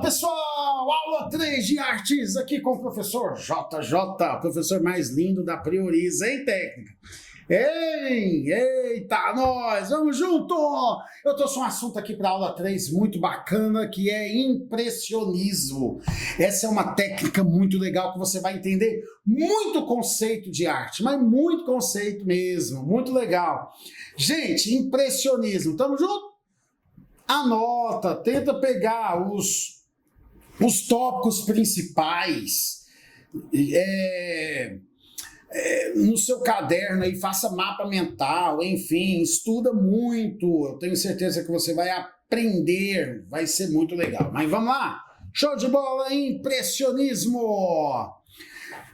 Pessoal, aula 3 de artes aqui com o professor JJ, professor mais lindo da Prioriza em Técnica. Eita, nós, vamos junto! Eu trouxe um assunto aqui para aula 3 muito bacana, que é impressionismo. Essa é uma técnica muito legal que você vai entender muito conceito de arte, mas muito conceito mesmo, muito legal. Gente, impressionismo, tamo junto? Anota, tenta pegar os tópicos principais no seu caderno aí, faça mapa mental, enfim, estuda muito. Eu tenho certeza que você vai aprender, vai ser muito legal. Mas vamos lá, show de bola, impressionismo!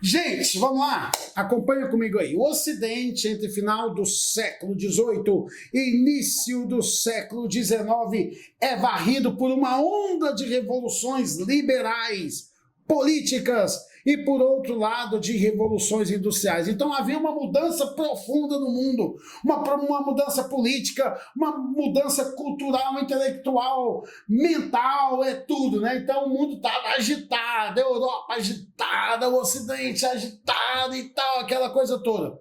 Gente, vamos lá, acompanha comigo aí. O Ocidente, entre final do século XVIII e início do século XIX, é varrido por uma onda de revoluções liberais, políticas e, por outro lado, de revoluções industriais. Então havia uma mudança profunda no mundo, uma mudança política, uma mudança cultural, intelectual, mental, é tudo, né? Então o mundo estava agitado, a Europa agitada, o Ocidente agitado e tal, aquela coisa toda.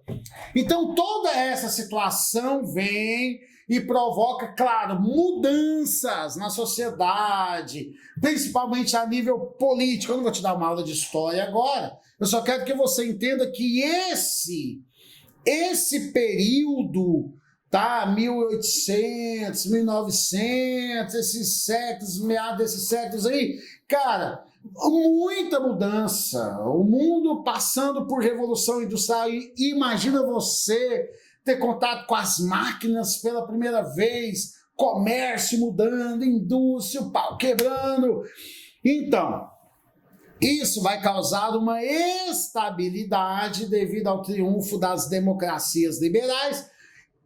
Então toda essa situação vem e provoca, claro, mudanças na sociedade, principalmente a nível político. Eu não vou te dar uma aula de história agora, eu só quero que você entenda que esse período, tá, 1800, 1900, esses séculos, meados desses séculos aí, cara, muita mudança, o mundo passando por revolução industrial, e imagina você ter contato com as máquinas pela primeira vez, comércio mudando, indústria, o pau quebrando. Então, isso vai causar uma estabilidade devido ao triunfo das democracias liberais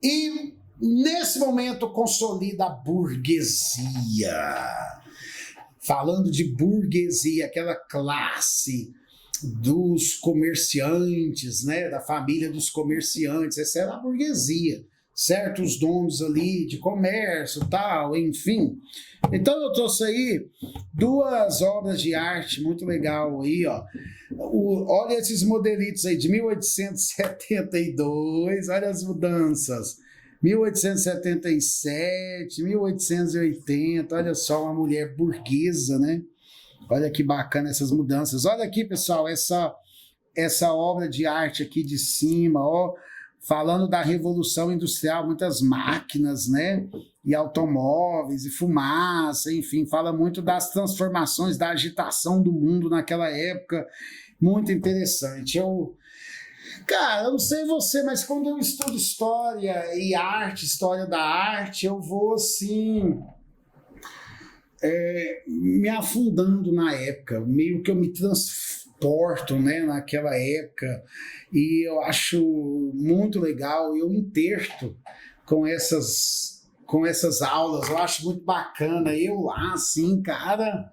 e, nesse momento, consolida a burguesia. Falando de burguesia, aquela classe dos comerciantes, né, da família dos comerciantes, essa era a burguesia, certos donos ali de comércio, tal, enfim. Então eu trouxe aí duas obras de arte muito legal aí, ó. Olha esses modelitos aí de 1872, olha as mudanças. 1877, 1880, olha só, uma mulher burguesa, né? Olha que bacana essas mudanças. Olha aqui, pessoal, essa obra de arte aqui de cima, ó, falando da Revolução Industrial, muitas máquinas, né? E automóveis, e fumaça, enfim, fala muito das transformações, da agitação do mundo naquela época. Muito interessante. Cara, eu não sei você, mas quando eu estudo história e arte, história da arte, eu vou assim me afundando na época, meio que eu me transporto, né, naquela época, e eu acho muito legal, eu interto com essas aulas, eu acho muito bacana, eu lá assim, cara,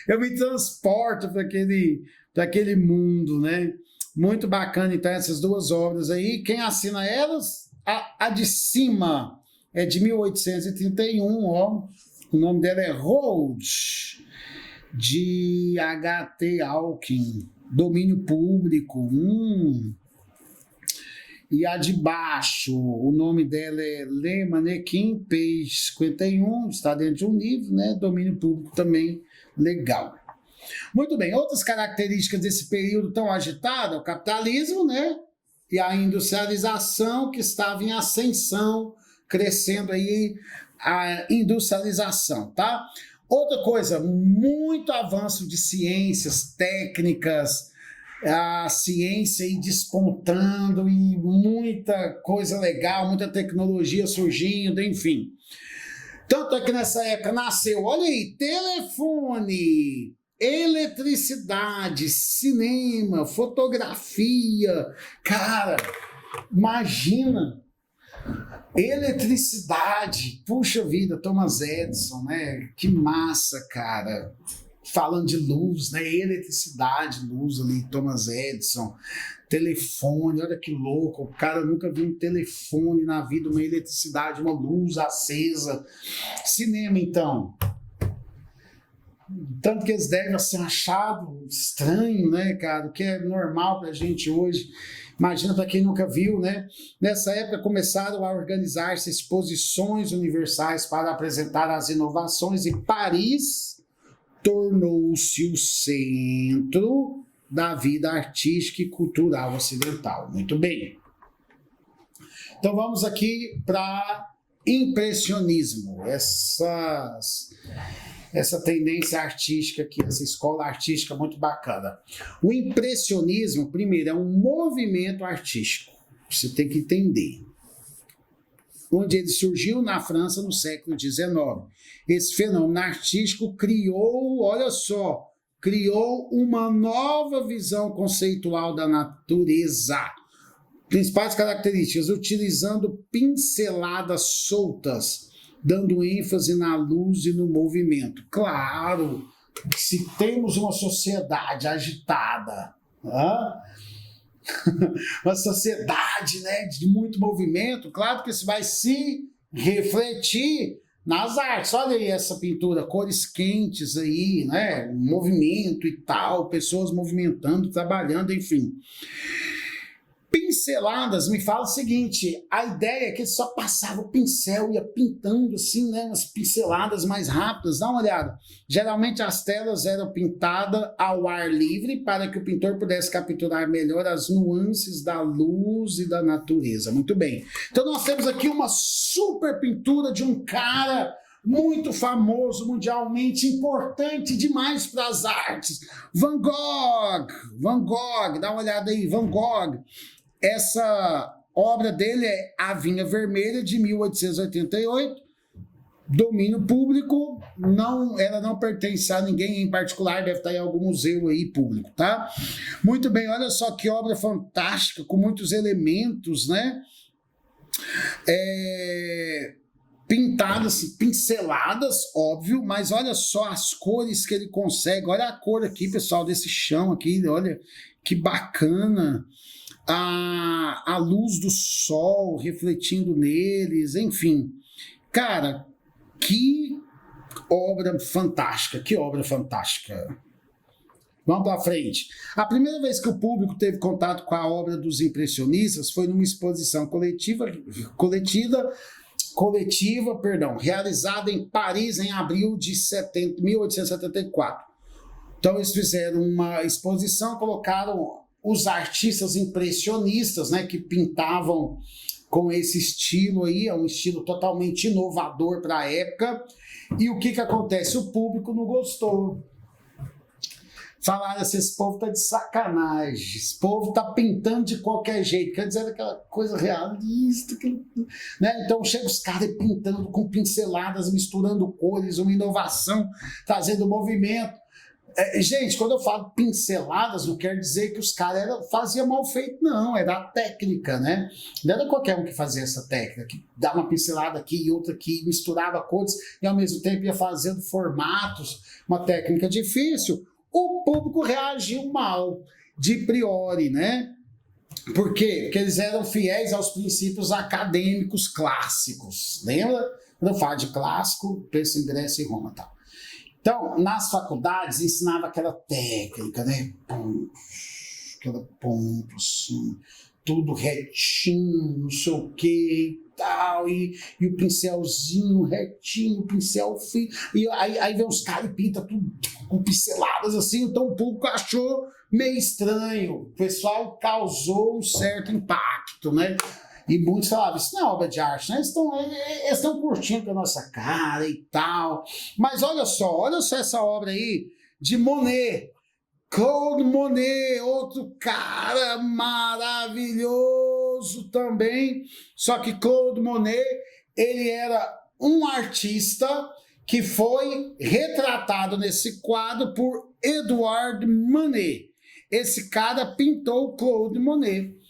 eu me transporto para aquele mundo, né, muito bacana. Então essas duas obras aí, quem assina elas? A de cima é de 1831, ó. O nome dela é Rhodes, de H.T. Alkin, domínio público. E a de baixo, o nome dela é Le Manequin, page 51, está dentro de um livro, né? Domínio público também, legal. Muito bem, outras características desse período tão agitado, o capitalismo, né? E a industrialização que estava em ascensão, crescendo aí, a industrialização, tá? Outra coisa, muito avanço de ciências, técnicas, a ciência aí despontando e muita coisa legal, muita tecnologia surgindo, enfim. Tanto é que nessa época nasceu, olha aí, telefone, eletricidade, cinema, fotografia. Cara, imagina, eletricidade, puxa vida, Thomas Edison, né? Que massa, cara. Falando de luz, né? Eletricidade, luz ali, Thomas Edison. Telefone, olha que louco, o cara nunca viu um telefone na vida, uma eletricidade, uma luz acesa. Cinema, então. Tanto que eles devem ser achado estranho, né, cara? O que é normal pra gente hoje. Imagina para quem nunca viu, né? Nessa época começaram a organizar-se exposições universais para apresentar as inovações e Paris tornou-se o centro da vida artística e cultural ocidental. Muito bem. Então vamos aqui para impressionismo. Essa tendência artística aqui, essa escola artística muito bacana. O impressionismo, primeiro, é um movimento artístico. Você tem que entender. Onde ele surgiu na França no século XIX. Esse fenômeno artístico criou, olha só, criou uma nova visão conceitual da natureza. Principais características, utilizando pinceladas soltas, dando ênfase na luz e no movimento. Claro, se temos uma sociedade agitada, uma sociedade, né, de muito movimento, claro que isso vai se refletir nas artes. Olha aí essa pintura, cores quentes aí, né, movimento e tal, pessoas movimentando, trabalhando, enfim. Pinceladas, me fala o seguinte, a ideia é que ele só passava o pincel, ia pintando assim, né, umas pinceladas mais rápidas, dá uma olhada. Geralmente as telas eram pintadas ao ar livre para que o pintor pudesse capturar melhor as nuances da luz e da natureza. Muito bem. Então nós temos aqui uma super pintura de um cara muito famoso, mundialmente importante demais para as artes. Van Gogh, dá uma olhada aí, Van Gogh. Essa obra dele é A Vinha Vermelha, de 1888, domínio público, ela não pertence a ninguém em particular, deve estar em algum museu aí público, tá? Muito bem, olha só que obra fantástica, com muitos elementos, né? Pintadas, pinceladas, óbvio, mas olha só as cores que ele consegue, olha a cor aqui, pessoal, desse chão aqui, olha que bacana. A luz do sol refletindo neles, enfim. Cara, que obra fantástica, que obra fantástica. Vamos para frente. A primeira vez que o público teve contato com a obra dos impressionistas foi numa exposição coletiva, realizada em Paris em abril de 1874. Então eles fizeram uma exposição, colocaram os artistas impressionistas, né, que pintavam com esse estilo aí, é um estilo totalmente inovador para a época. E o que acontece? O público não gostou. Falaram assim, esse povo tá de sacanagem, esse povo tá pintando de qualquer jeito, quer dizer, aquela coisa realista, né? Então chega os caras pintando com pinceladas, misturando cores, uma inovação, trazendo movimento. Gente, quando eu falo pinceladas, não quer dizer que os caras faziam mal feito, não, era a técnica, né? Não era qualquer um que fazia essa técnica, que dava uma pincelada aqui e outra aqui, misturava cores e ao mesmo tempo ia fazendo formatos, uma técnica difícil. O público reagiu mal, de priori, né? Por quê? Porque eles eram fiéis aos princípios acadêmicos clássicos. Lembra? Quando eu falo de clássico, penso em Grécia e Roma e tal. Então, nas faculdades, ensinava aquela técnica, né? Aquela ponta, assim, tudo retinho, não sei o que e tal, e o pincelzinho retinho, o pincel fino, e aí vem os caras e pintam tudo com pinceladas assim, então o público achou meio estranho, o pessoal causou um certo impacto, né? E muitos falavam, isso não é obra de arte, né? Eles estão curtindo com a nossa cara e tal. Mas olha só essa obra aí de Monet. Claude Monet, outro cara maravilhoso também. Só que Claude Monet, ele era um artista que foi retratado nesse quadro por Edouard Manet. Esse cara pintou Claude Monet.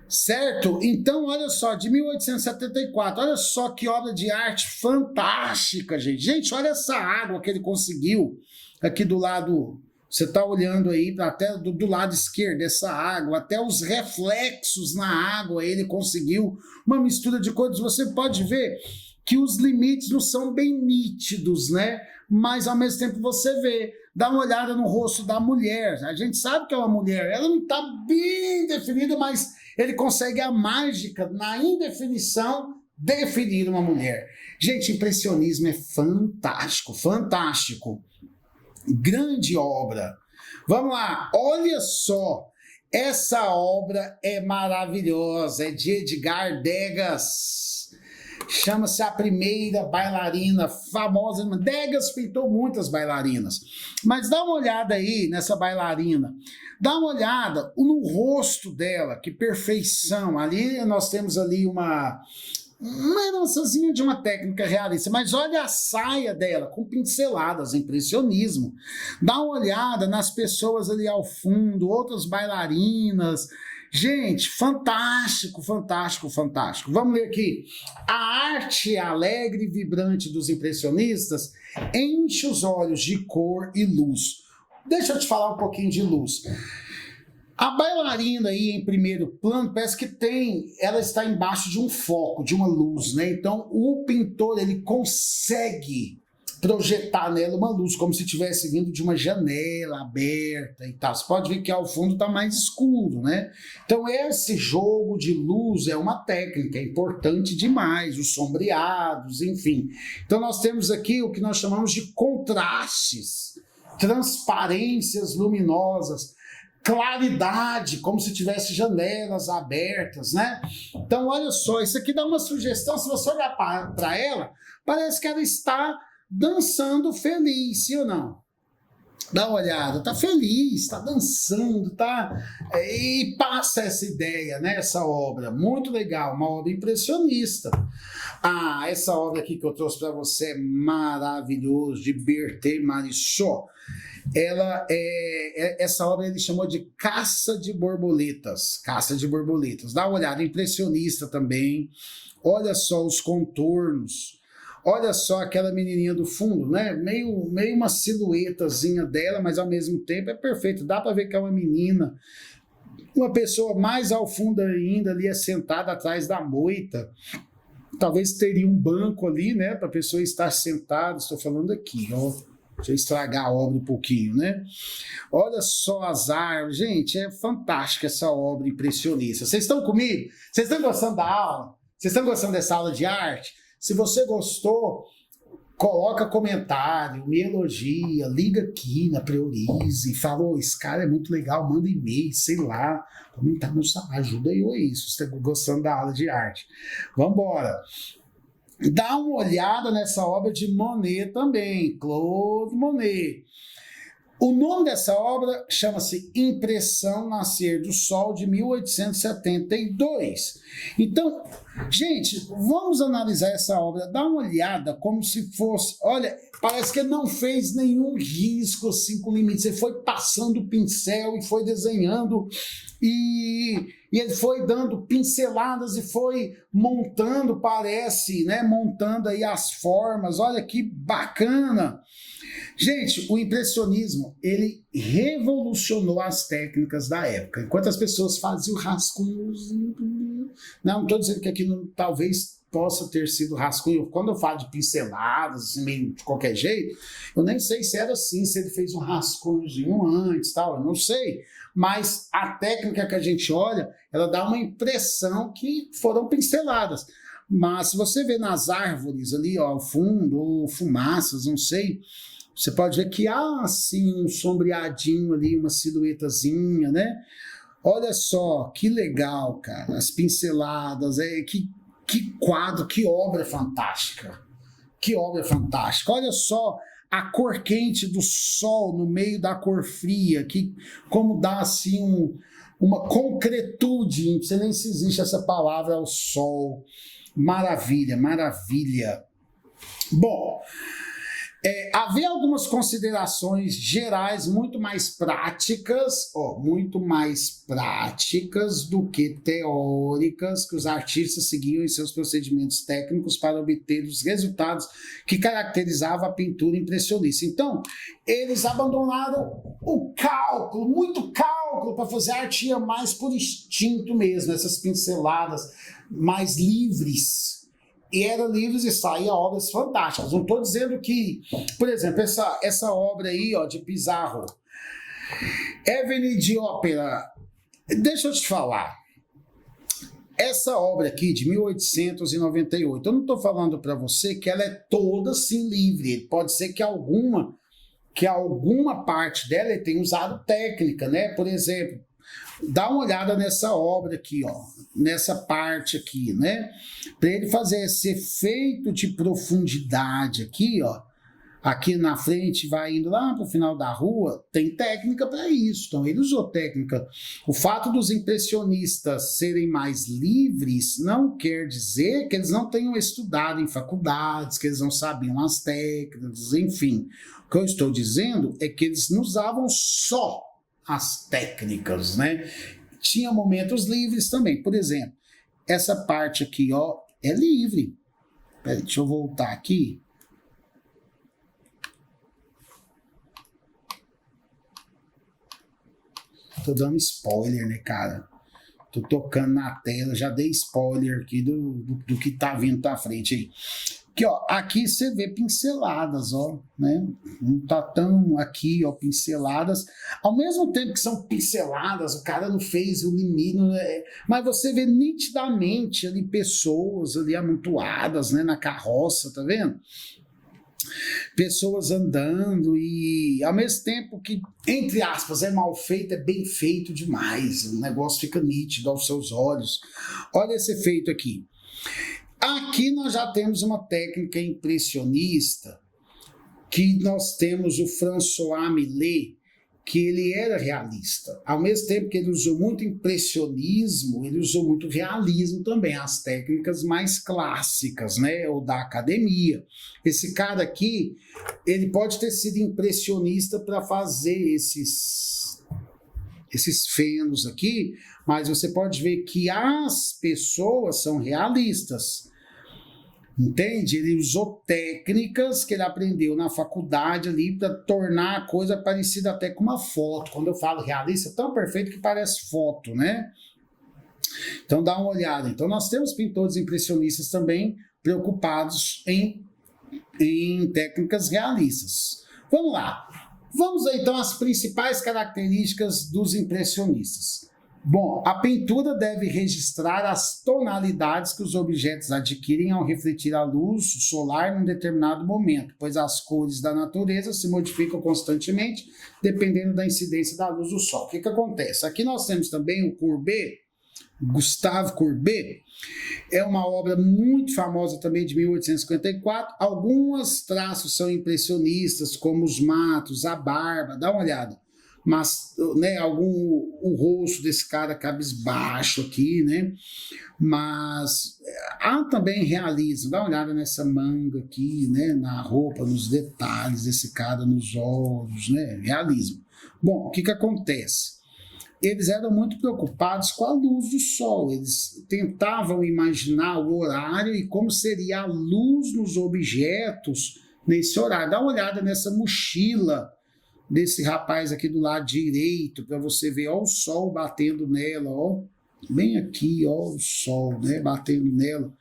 Certo? Então, olha só, de 1874, olha só que obra de arte fantástica, gente. Gente, olha essa água que ele conseguiu aqui do lado, você está olhando aí, até do lado esquerdo, essa água, até os reflexos na água, ele conseguiu uma mistura de cores. Você pode ver que os limites não são bem nítidos, né? mas ao mesmo tempo você vê, dá uma olhada no rosto da mulher, a gente sabe que é uma mulher, ela não está bem definida, mas ele consegue a mágica na indefinição definir uma mulher. Gente, impressionismo é fantástico, fantástico. Grande obra. Vamos lá, olha só, essa obra é maravilhosa, é de Edgar Degas, chama-se A Primeira Bailarina, famosa. Degas pintou muitas bailarinas, mas dá uma olhada aí nessa bailarina, dá uma olhada no rosto dela, que perfeição, ali nós temos ali uma herançazinha de uma técnica realista, mas olha a saia dela, com pinceladas, impressionismo. Dá uma olhada nas pessoas ali ao fundo, outras bailarinas. Gente, fantástico, fantástico, fantástico. Vamos ler aqui. A arte alegre e vibrante dos impressionistas enche os olhos de cor e luz. Deixa eu te falar um pouquinho de luz. A bailarina aí em primeiro plano parece que ela está embaixo de um foco, de uma luz, né? Então o pintor ele consegue projetar nela uma luz, como se estivesse vindo de uma janela aberta e tal. Você pode ver que ao fundo está mais escuro, né? Então esse jogo de luz é uma técnica, é importante demais, os sombreados, enfim. Então nós temos aqui o que nós chamamos de contrastes, transparências luminosas, claridade, como se tivesse janelas abertas, né? Então, olha só, isso aqui dá uma sugestão, se você olhar para ela, parece que ela está dançando feliz, sim ou não? Dá uma olhada, tá feliz, tá dançando, tá... E passa essa ideia, né? Essa obra, muito legal, uma obra impressionista. Ah, essa obra aqui que eu trouxe para você é maravilhoso, de Berthe Morisot. Essa obra ele chamou de Caça de Borboletas. Caça de Borboletas. Dá uma olhada, impressionista também. Olha só os contornos. Olha só aquela menininha do fundo, né? Meio uma silhuetazinha dela, mas ao mesmo tempo é perfeito. Dá para ver que é uma menina. Uma pessoa mais ao fundo ainda ali é sentada atrás da moita. Talvez teria um banco ali, né? Para a pessoa estar sentada. Estou falando aqui, ó. Deixa eu estragar a obra um pouquinho, né? Olha só as árvores. Gente, é fantástica essa obra impressionista. Vocês estão comigo? Vocês estão gostando da aula? Vocês estão gostando dessa aula de arte? Se você gostou, coloca comentário, me elogia, liga aqui na Priorize, fala, esse cara é muito legal, manda e-mail, sei lá, comentar no site, ajuda eu aí, se você está gostando da aula de arte. Vamos embora. Dá uma olhada nessa obra de Monet também, Claude Monet. O nome dessa obra chama-se Impressão Nascer do Sol, de 1872. Então, gente, vamos analisar essa obra, dá uma olhada como se fosse... Olha, parece que ele não fez nenhum risco assim com limites, ele foi passando o pincel e foi desenhando, e ele foi dando pinceladas e foi montando, parece, né? Montando aí as formas, olha que bacana. Gente, o impressionismo, ele revolucionou as técnicas da época. Enquanto as pessoas faziam rascunhozinho, não estou dizendo que aqui não, talvez possa ter sido rascunho. Quando eu falo de pinceladas, assim, meio de qualquer jeito, eu nem sei se era assim, se ele fez um rascunhozinho antes, tal, eu não sei. Mas a técnica que a gente olha, ela dá uma impressão que foram pinceladas. Mas se você vê nas árvores ali, ó, ao fundo, ou fumaças, não sei, você pode ver que há assim um sombreadinho ali, uma silhuetazinha, né? Olha só, que legal, cara, as pinceladas, que quadro, que obra fantástica. Que obra fantástica. Olha só a cor quente do sol no meio da cor fria, que como dá assim uma concretude, não sei nem se existe essa palavra, ao sol. Maravilha, maravilha. Bom, havia algumas considerações gerais muito mais práticas do que teóricas que os artistas seguiam em seus procedimentos técnicos para obter os resultados que caracterizavam a pintura impressionista. Então, eles abandonaram o cálculo, muito cálculo, para fazer arte, ia mais por instinto mesmo, essas pinceladas mais livres. E eram livros e saíam obras fantásticas. Não estou dizendo que, por exemplo, essa obra aí, ó, de Pizarro, Evening de Ópera, deixa eu te falar, essa obra aqui de 1898, eu não estou falando para você que ela é toda assim livre, pode ser que alguma parte dela tenha usado técnica, né? Por exemplo, dá uma olhada nessa obra aqui, ó, nessa parte aqui, né? Para ele fazer esse efeito de profundidade aqui, ó, aqui na frente, vai indo lá para o final da rua, tem técnica para isso. Então, ele usou técnica. O fato dos impressionistas serem mais livres não quer dizer que eles não tenham estudado em faculdades, que eles não sabiam as técnicas, enfim. O que eu estou dizendo é que eles não usavam só as técnicas, né? Tinha momentos livres também. Por exemplo, essa parte aqui, ó, é livre. Peraí, deixa eu voltar aqui. Tô dando spoiler, né, cara? Tô tocando na tela, já dei spoiler aqui do que tá vindo pra frente aí. Aqui, ó, aqui você vê pinceladas, ó, né? Não tá tão aqui, ó, pinceladas. Ao mesmo tempo que são pinceladas, o cara não fez o limite, mas você vê nitidamente ali pessoas ali amontoadas, né, na carroça, tá vendo? Pessoas andando e ao mesmo tempo que, entre aspas, é mal feito, é bem feito demais. O negócio fica nítido aos seus olhos. Olha esse efeito aqui. Aqui nós já temos uma técnica impressionista, que nós temos o François Millet, que ele era realista. Ao mesmo tempo que ele usou muito impressionismo, ele usou muito realismo também, as técnicas mais clássicas, né, ou da academia. Esse cara aqui, ele pode ter sido impressionista para fazer esses fenos aqui, mas você pode ver que as pessoas são realistas. Entende? Ele usou técnicas que ele aprendeu na faculdade ali para tornar a coisa parecida até com uma foto. Quando eu falo realista, é tão perfeito que parece foto, né? Então dá uma olhada. Então nós temos pintores impressionistas também preocupados em técnicas realistas. Vamos lá. Vamos aí, então às principais características dos impressionistas. Bom, a pintura deve registrar as tonalidades que os objetos adquirem ao refletir a luz solar num determinado momento, pois as cores da natureza se modificam constantemente dependendo da incidência da luz do sol. O que acontece? Aqui nós temos também o Courbet, Gustave Courbet, é uma obra muito famosa também de 1854. Alguns traços são impressionistas, como os matos, a barba, dá uma olhada. Mas, né, o rosto desse cara cabisbaixo aqui, né, mas há também realismo, dá uma olhada nessa manga aqui, né, na roupa, nos detalhes desse cara, nos olhos, né, realismo. Bom, o que acontece? Eles eram muito preocupados com a luz do sol, eles tentavam imaginar o horário e como seria a luz nos objetos nesse horário. Dá uma olhada nessa mochila desse rapaz aqui do lado direito, para você ver, ó, o sol batendo nela, ó, bem aqui, ó, o sol, né, batendo nela.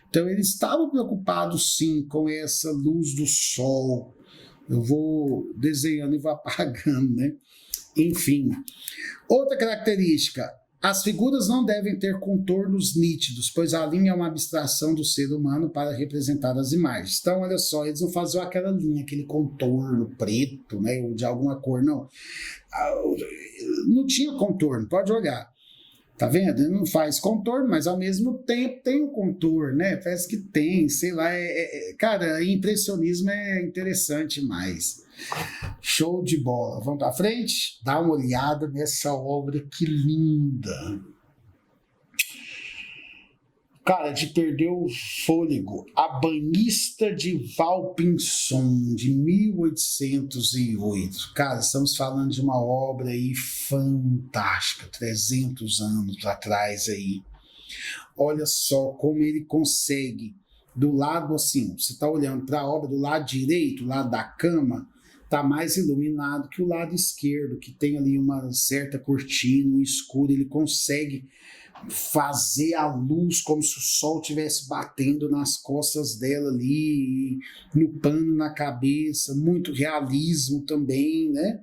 Então eles estavam preocupados sim com essa luz do sol. Eu vou desenhando e vou apagando, né? Enfim. Outra característica, as figuras não devem ter contornos nítidos, pois a linha é uma abstração do ser humano para representar as imagens. Então, olha só, eles não faziam aquela linha, aquele contorno preto, né, ou de alguma cor, não. Não tinha contorno, pode olhar. Tá vendo? Ele não faz contorno, mas ao mesmo tempo tem um contorno, né? Parece que tem, sei lá. Cara, impressionismo é interessante demais. Show de bola. Vamos pra frente? Dá uma olhada nessa obra, que linda. Cara, de perder o fôlego. A Banhista de Vaucanson, de 1808. Cara, estamos falando de uma obra aí fantástica, 300 anos atrás aí. Olha só como ele consegue, do lado assim, você está olhando para a obra do lado direito, o lado da cama, está mais iluminado que o lado esquerdo, que tem ali uma certa cortina, um escuro, ele consegue fazer a luz como se o sol estivesse batendo nas costas dela ali, no pano na cabeça, muito realismo também, né?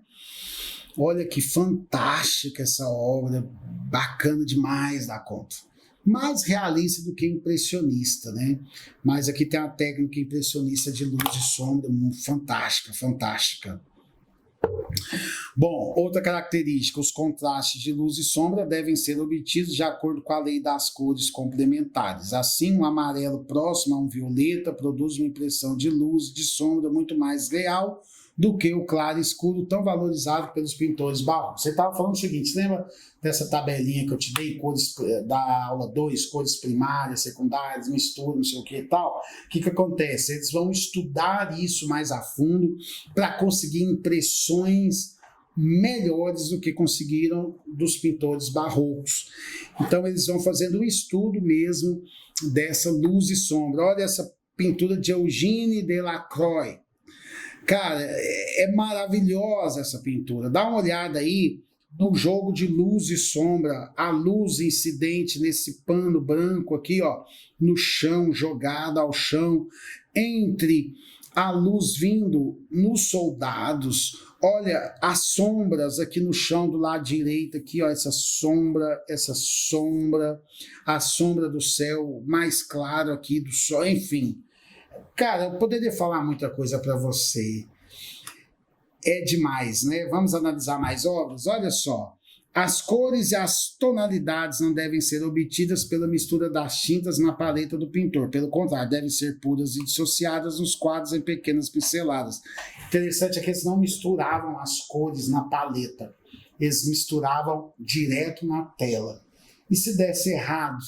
Olha que fantástica essa obra, bacana demais da conta. Mais realista do que impressionista, né? Mas aqui tem a técnica impressionista de luz e sombra, fantástica, fantástica. Bom, outra característica, os contrastes de luz e sombra devem ser obtidos de acordo com a lei das cores complementares. Assim, um amarelo próximo a um violeta produz uma impressão de luz e de sombra muito mais real do que o claro e escuro tão valorizado pelos pintores barrocos. Você estava falando o seguinte, você lembra dessa tabelinha que eu te dei, cores da aula 2, cores primárias, secundárias, mistura, não sei o que e tal? O que acontece? Eles vão estudar isso mais a fundo para conseguir impressões melhores do que conseguiram dos pintores barrocos. Então eles vão fazendo um estudo mesmo dessa luz e sombra. Olha essa pintura de Eugène Delacroix. Cara, é maravilhosa essa pintura. Dá uma olhada aí no jogo de luz e sombra, a luz incidente nesse pano branco aqui, ó, no chão, jogada ao chão, entre a luz vindo nos soldados. Olha as sombras aqui no chão do lado direito, aqui, ó, essa sombra, a sombra do céu mais claro aqui do sol, enfim. Cara, eu poderia falar muita coisa para você. É demais, né? Vamos analisar mais obras? Olha só. As cores e as tonalidades não devem ser obtidas pela mistura das tintas na paleta do pintor. Pelo contrário, devem ser puras e dissociadas nos quadros em pequenas pinceladas. Interessante é que eles não misturavam as cores na paleta. Eles misturavam direto na tela. E se desse errado,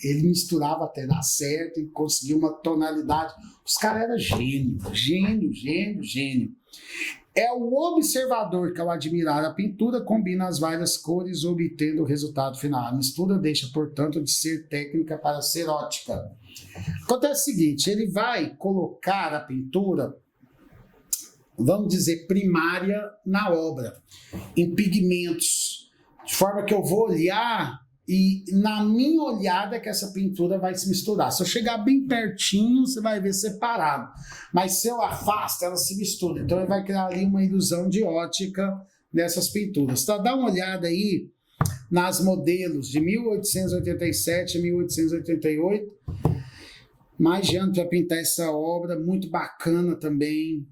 ele misturava até dar certo e conseguia uma tonalidade. Os caras eram gênio. É o observador que, ao admirar a pintura, combina as várias cores, obtendo o resultado final. A mistura deixa, portanto, de ser técnica para ser ótica. Acontece o seguinte, ele vai colocar a pintura, vamos dizer, primária na obra, em pigmentos, de forma que eu vou olhar e na minha olhada é que essa pintura vai se misturar. Se eu chegar bem pertinho, você vai ver separado. Mas se eu afasto, ela se mistura. Então ele vai criar ali uma ilusão de ótica nessas pinturas. Então dá uma olhada aí nas modelos de 1887 a 1888. Mais de ano para pintar essa obra, muito bacana também.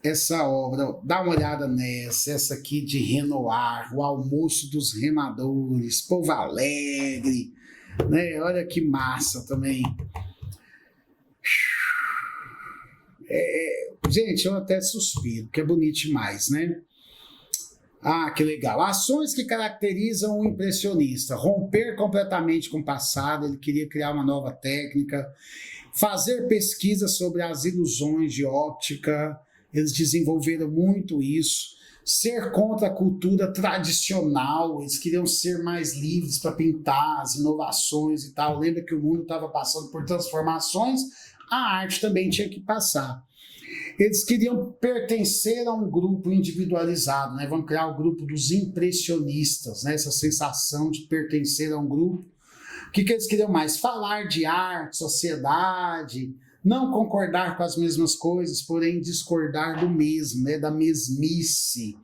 Essa obra, dá uma olhada nessa, essa aqui de Renoir, o Almoço dos Remadores, Povo Alegre, né? Olha que massa também. Gente, eu até suspiro, porque é bonito demais, né? Ah, que legal. Ações que caracterizam o impressionista. Romper completamente com o passado, ele queria criar uma nova técnica. Fazer pesquisa sobre as ilusões de óptica. Eles desenvolveram muito isso. Ser contra a cultura tradicional, eles queriam ser mais livres para pintar as inovações e tal. Lembra que o mundo estava passando por transformações, a arte também tinha que passar. Eles queriam pertencer a um grupo individualizado, né? Vamos criar o grupo dos impressionistas, né? Essa sensação de pertencer a um grupo. O que eles queriam mais? Falar de arte, sociedade, não concordar com as mesmas coisas, porém discordar do mesmo, né, da mesmice.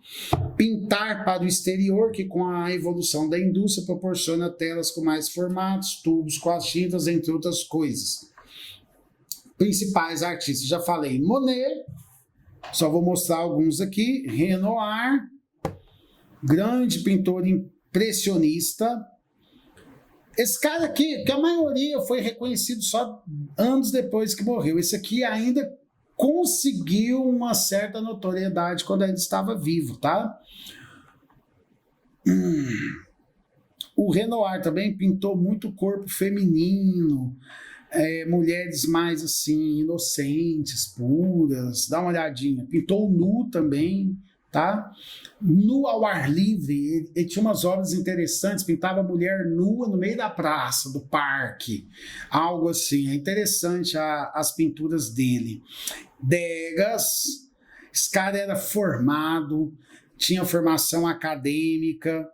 Pintar para o exterior, que com a evolução da indústria proporciona telas com mais formatos, tubos com as tintas, entre outras coisas. Principais artistas, já falei, Monet, só vou mostrar alguns aqui, Renoir, grande pintor impressionista. Esse cara aqui, que a maioria foi reconhecido só anos depois que morreu. Esse aqui ainda conseguiu uma certa notoriedade quando ainda estava vivo, tá? O Renoir também pintou muito corpo feminino, mulheres mais assim, inocentes, puras. Dá uma olhadinha. Pintou nu também, tá? Nu ao ar livre, ele tinha umas obras interessantes, pintava mulher nua no meio da praça, do parque, algo assim, é interessante as pinturas dele. Degas, esse cara era formado, tinha formação acadêmica,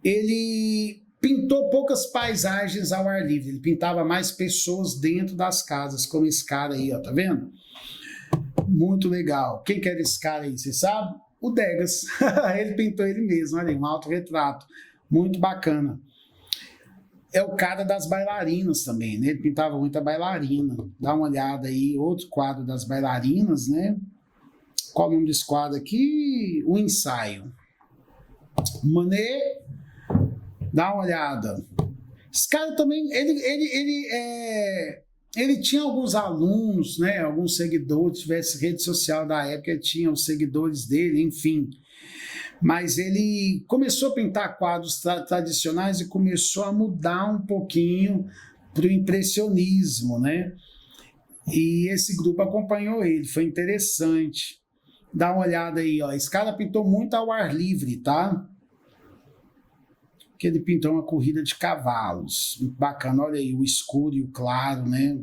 ele pintou poucas paisagens ao ar livre, ele pintava mais pessoas dentro das casas, como esse cara aí, ó, tá vendo? Muito legal. Quem que era esse cara aí, você sabe? O Degas. Ele pintou ele mesmo, olha aí, um autorretrato. Muito bacana. É o cara das bailarinas também, né? Ele pintava muita bailarina. Dá uma olhada aí, outro quadro das bailarinas, né? Qual o nome desse quadro aqui? O Ensaio. Manet, dá uma olhada. Esse cara também, ele tinha alguns alunos, né? Alguns seguidores, tivesse rede social da época, ele tinha os seguidores dele, enfim. Mas ele começou a pintar quadros tradicionais e começou a mudar um pouquinho para o impressionismo, né? E esse grupo acompanhou ele, foi interessante. Dá uma olhada aí, ó. Esse cara pintou muito ao ar livre, tá? Que ele pintou uma corrida de cavalos. Muito bacana, olha aí, o escuro e o claro, né?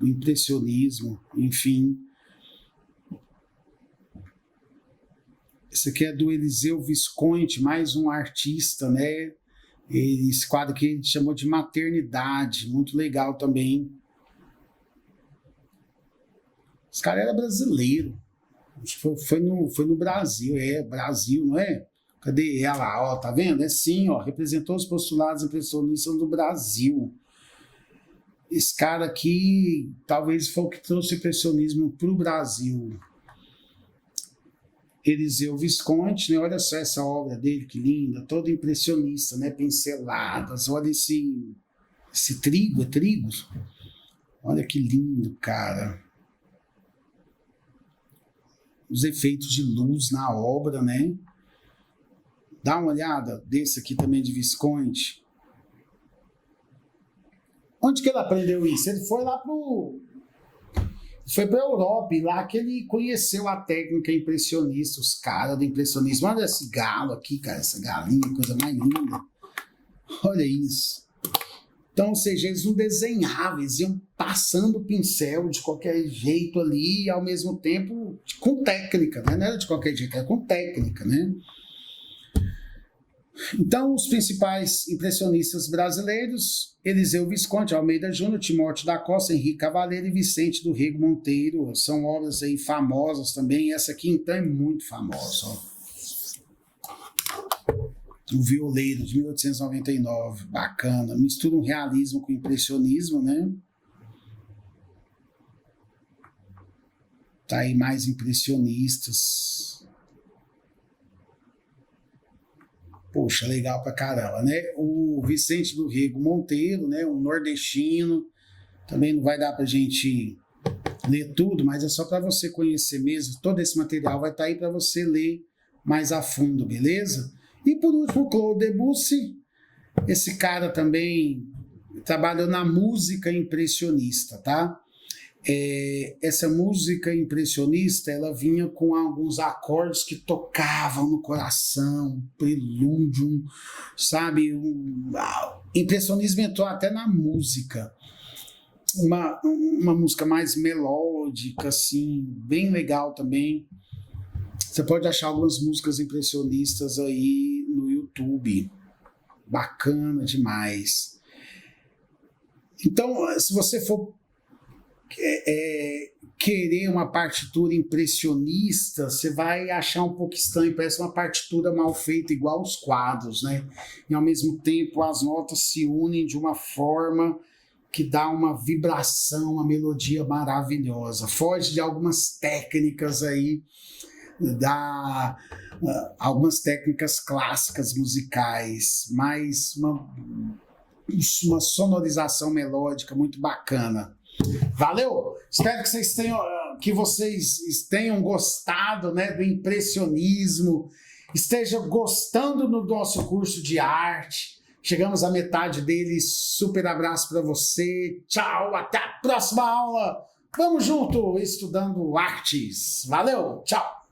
O impressionismo, enfim. Esse aqui é do Eliseu Visconti, mais um artista, né? Esse quadro que ele chamou de Maternidade, muito legal também. Esse cara era brasileiro. Foi no Brasil, Brasil, não é? Cadê ela? Ó, tá vendo? É sim, ó, representou os postulados impressionistas do Brasil. Esse cara aqui, talvez foi o que trouxe o impressionismo para o Brasil. Eliseu Visconti, né? Olha só essa obra dele, que linda, toda impressionista, né? Pinceladas, olha esse trigo, é trigo? Olha que lindo, cara. Os efeitos de luz na obra, né? Dá uma olhada desse aqui também de Visconti. Onde que ele aprendeu isso? Ele foi lá foi para a Europa, e lá que ele conheceu a técnica impressionista, os caras do impressionismo. Olha esse galo aqui, cara, essa galinha, coisa mais linda. Olha isso. Então, ou seja, eles não desenhavam, eles iam passando o pincel de qualquer jeito ali, e ao mesmo tempo com técnica, né? Não era de qualquer jeito, era com técnica, né? Então, os principais impressionistas brasileiros, Eliseu Visconti, Almeida Júnior, Timóteo da Costa, Henrique Cavaleiro e Vicente do Rego Monteiro, são obras aí famosas também. Essa aqui, então, é muito famosa, ó. O Violeiro, de 1899, bacana. Mistura um realismo com impressionismo, né? Tá aí mais impressionistas. Poxa, legal pra caramba, né? O Vicente do Rego Monteiro, né? Um nordestino. Também não vai dar pra gente ler tudo, mas é só para você conhecer mesmo. Todo esse material vai estar aí para você ler mais a fundo, beleza? E por último, Claude Debussy. Esse cara também trabalhou na música impressionista, tá? Essa música impressionista, ela vinha com alguns acordes que tocavam no coração, prelúdio, sabe? Impressionismo entrou até na música. Uma música mais melódica, assim, bem legal também. Você pode achar algumas músicas impressionistas aí no YouTube. Bacana demais. Então, se você for querer uma partitura impressionista, você vai achar um pouco estranho, parece uma partitura mal feita, igual os quadros, né? E ao mesmo tempo as notas se unem de uma forma que dá uma vibração, uma melodia maravilhosa. Foge de algumas técnicas aí, algumas técnicas clássicas musicais, mas uma sonorização melódica muito bacana. Valeu! Espero que vocês tenham gostado, né, do impressionismo, esteja gostando do nosso curso de arte. Chegamos à metade dele. Super abraço para você. Tchau, até a próxima aula. Vamos junto estudando artes. Valeu, tchau!